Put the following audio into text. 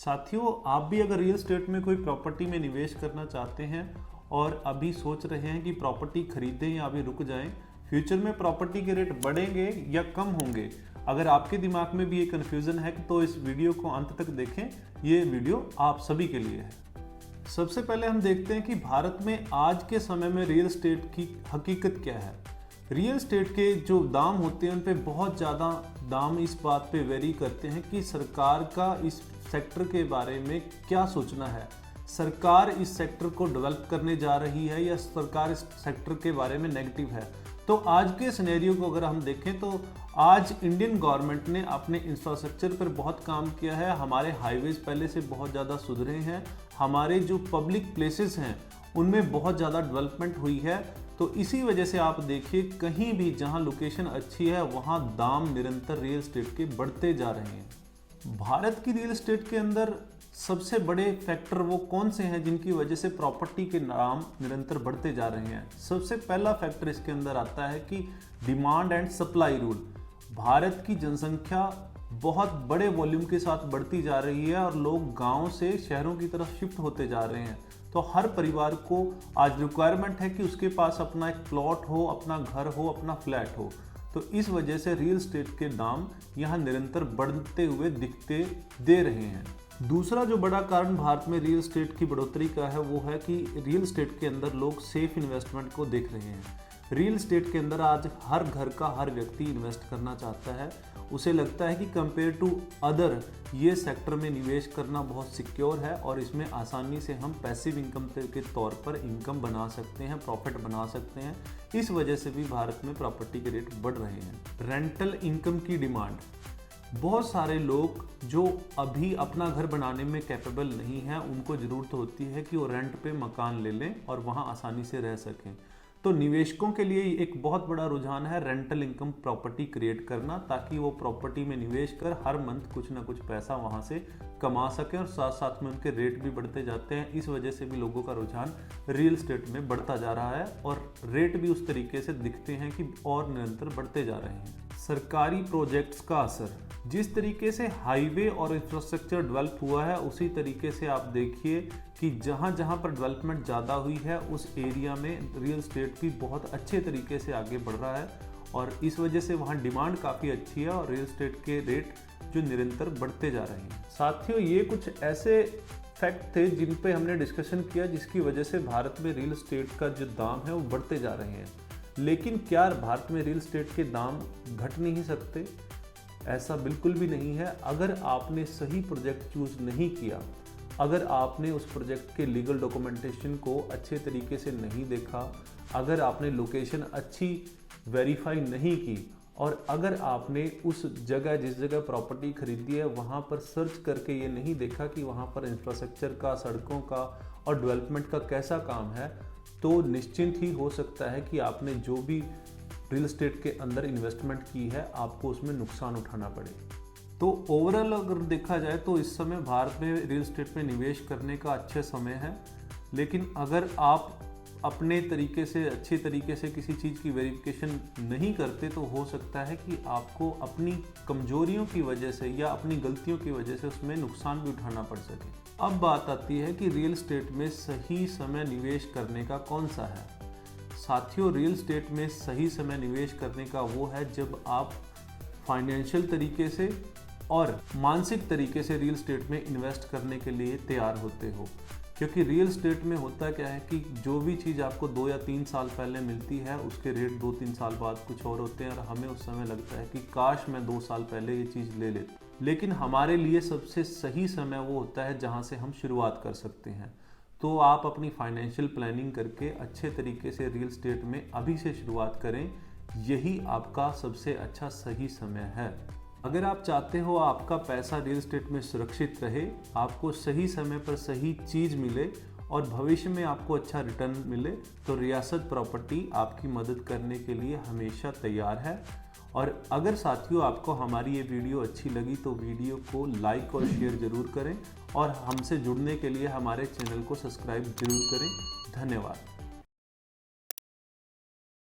साथियों, आप भी अगर रियल एस्टेट में कोई प्रॉपर्टी में निवेश करना चाहते हैं और अभी सोच रहे हैं कि प्रॉपर्टी खरीदें या अभी रुक जाएं, फ्यूचर में प्रॉपर्टी के रेट बढ़ेंगे या कम होंगे, अगर आपके दिमाग में भी ये कन्फ्यूज़न है तो इस वीडियो को अंत तक देखें। ये वीडियो आप सभी के लिए है। सबसे पहले हम देखते हैं कि भारत में आज के समय में रियल एस्टेट की हकीकत क्या है। रियल एस्टेट के जो दाम होते हैं उन पे बहुत ज़्यादा दाम इस बात पे वेरी करते हैं कि सरकार का इस सेक्टर के बारे में क्या सोचना है। सरकार इस सेक्टर को डेवलप करने जा रही है या सरकार इस सेक्टर के बारे में नेगेटिव है। तो आज के सिनेरियो को अगर हम देखें तो आज इंडियन गवर्नमेंट ने अपने इंफ्रास्ट्रक्चर पर बहुत काम किया है। हमारे हाईवेज पहले से बहुत ज़्यादा सुधरे हैं। हमारे जो पब्लिक प्लेसेस हैं उनमें बहुत ज़्यादा डेवलपमेंट हुई है। तो इसी वजह से आप देखिए कहीं भी जहां लोकेशन अच्छी है वहां दाम निरंतर रियल एस्टेट के बढ़ते जा रहे हैं। भारत की रियल एस्टेट के अंदर सबसे बड़े फैक्टर वो कौन से हैं जिनकी वजह से प्रॉपर्टी के दाम निरंतर बढ़ते जा रहे हैं। सबसे पहला फैक्टर इसके अंदर आता है कि demand and supply rule. Bharat की जनसंख्या बहुत बड़े वॉल्यूम के साथ बढ़ती जा रही है और लोग गांव से शहरों की तरफ शिफ्ट होते जा रहे हैं। तो हर परिवार को आज रिक्वायरमेंट है कि उसके पास अपना एक प्लॉट हो, अपना घर हो, अपना फ्लैट हो। तो इस वजह से रियल एस्टेट के दाम यहाँ निरंतर बढ़ते हुए दिखते दे रहे हैं। दूसरा जो बड़ा कारण भारत में रियल एस्टेट की बढ़ोतरी का है वो है कि रियल एस्टेट के अंदर लोग सेफ इन्वेस्टमेंट को देख रहे हैं। रियल एस्टेट के अंदर आज हर घर का हर व्यक्ति इन्वेस्ट करना चाहता है। उसे लगता है कि कंपेयर टू अदर ये सेक्टर में निवेश करना बहुत सिक्योर है और इसमें आसानी से हम पैसिव इनकम के तौर पर इनकम बना सकते हैं, प्रॉफिट बना सकते हैं। इस वजह से भी भारत में प्रॉपर्टी के रेट बढ़ रहे हैं। रेंटल इनकम की डिमांड, बहुत सारे लोग जो अभी अपना घर बनाने में कैपेबल नहीं हैं उनको ज़रूरत होती है कि वो रेंट पे मकान ले लें और वहाँ आसानी से रह सकें। तो निवेशकों के लिए एक बहुत बड़ा रुझान है रेंटल इनकम प्रॉपर्टी क्रिएट करना, ताकि वो प्रॉपर्टी में निवेश कर हर मंथ कुछ ना कुछ पैसा वहाँ से कमा सकें और साथ साथ में उनके रेट भी बढ़ते जाते हैं। इस वजह से भी लोगों का रुझान रियल एस्टेट में बढ़ता जा रहा है और रेट भी उस तरीके से दिखते हैं कि और निरंतर बढ़ते जा रहे हैं। सरकारी प्रोजेक्ट्स का असर, जिस तरीके से हाईवे और इंफ्रास्ट्रक्चर डेवलप हुआ है उसी तरीके से आप देखिए कि जहाँ जहाँ पर डेवलपमेंट ज़्यादा हुई है उस एरिया में रियल एस्टेट भी बहुत अच्छे तरीके से आगे बढ़ रहा है और इस वजह से वहाँ डिमांड काफ़ी अच्छी है और रियल एस्टेट के रेट जो निरंतर बढ़ते जा रहे हैं। साथियों, ये कुछ ऐसे फैक्ट थे जिन पे हमने डिस्कशन किया जिसकी वजह से भारत में रियल एस्टेट का जो दाम है वो बढ़ते जा रहे हैं। लेकिन क्या भारत में रियल एस्टेट के दाम घट नहीं सकते? ऐसा बिल्कुल भी नहीं है। अगर आपने सही प्रोजेक्ट चूज़ नहीं किया, अगर आपने उस प्रोजेक्ट के लीगल डॉक्यूमेंटेशन को अच्छे तरीके से नहीं देखा, अगर आपने लोकेशन अच्छी वेरीफाई नहीं की और अगर आपने उस जगह जिस जगह प्रॉपर्टी खरीदी है वहाँ पर सर्च करके ये नहीं देखा कि वहाँ पर इंफ्रास्ट्रक्चर का, सड़कों का और डेवलपमेंट का कैसा काम है, तो निश्चिंत ही हो सकता है कि आपने जो भी रियल एस्टेट के अंदर इन्वेस्टमेंट की है आपको उसमें नुकसान उठाना पड़े। तो ओवरऑल अगर देखा जाए तो इस समय भारत में रियल एस्टेट में निवेश करने का अच्छा समय है। लेकिन अगर आप अपने तरीके से अच्छे तरीके से किसी चीज़ की वेरिफिकेशन नहीं करते तो हो सकता है कि आपको अपनी कमजोरियों की वजह से या अपनी गलतियों की वजह से उसमें नुकसान भी उठाना पड़ सके। अब बात आती है कि रियल एस्टेट में सही समय निवेश करने का कौन सा है। साथियों, रियल एस्टेट में सही समय निवेश करने का वो है जब आप फाइनेंशियल तरीके से और मानसिक तरीके से रियल एस्टेट में इन्वेस्ट करने के लिए तैयार होते हो। क्योंकि रियल एस्टेट में होता क्या है कि जो भी चीज़ आपको 2 या 3 साल पहले मिलती है उसके रेट 2-3 साल बाद कुछ और होते हैं और हमें उस समय लगता है कि काश मैं 2 साल पहले ये चीज़ ले लेता। लेकिन हमारे लिए सबसे सही समय वो होता है जहाँ से हम शुरुआत कर सकते हैं। तो आप अपनी फाइनेंशियल प्लानिंग करके अच्छे तरीके से रियल एस्टेट में अभी से शुरुआत करें। यही आपका सबसे अच्छा सही समय है। अगर आप चाहते हो आपका पैसा रियल एस्टेट में सुरक्षित रहे, आपको सही समय पर सही चीज़ मिले और भविष्य में आपको अच्छा रिटर्न मिले, तो रियासत प्रॉपर्टी आपकी मदद करने के लिए हमेशा तैयार है। और अगर साथियों आपको हमारी ये वीडियो अच्छी लगी तो वीडियो को लाइक और शेयर ज़रूर करें और हमसे जुड़ने के लिए हमारे चैनल को सब्सक्राइब जरूर करें। धन्यवाद।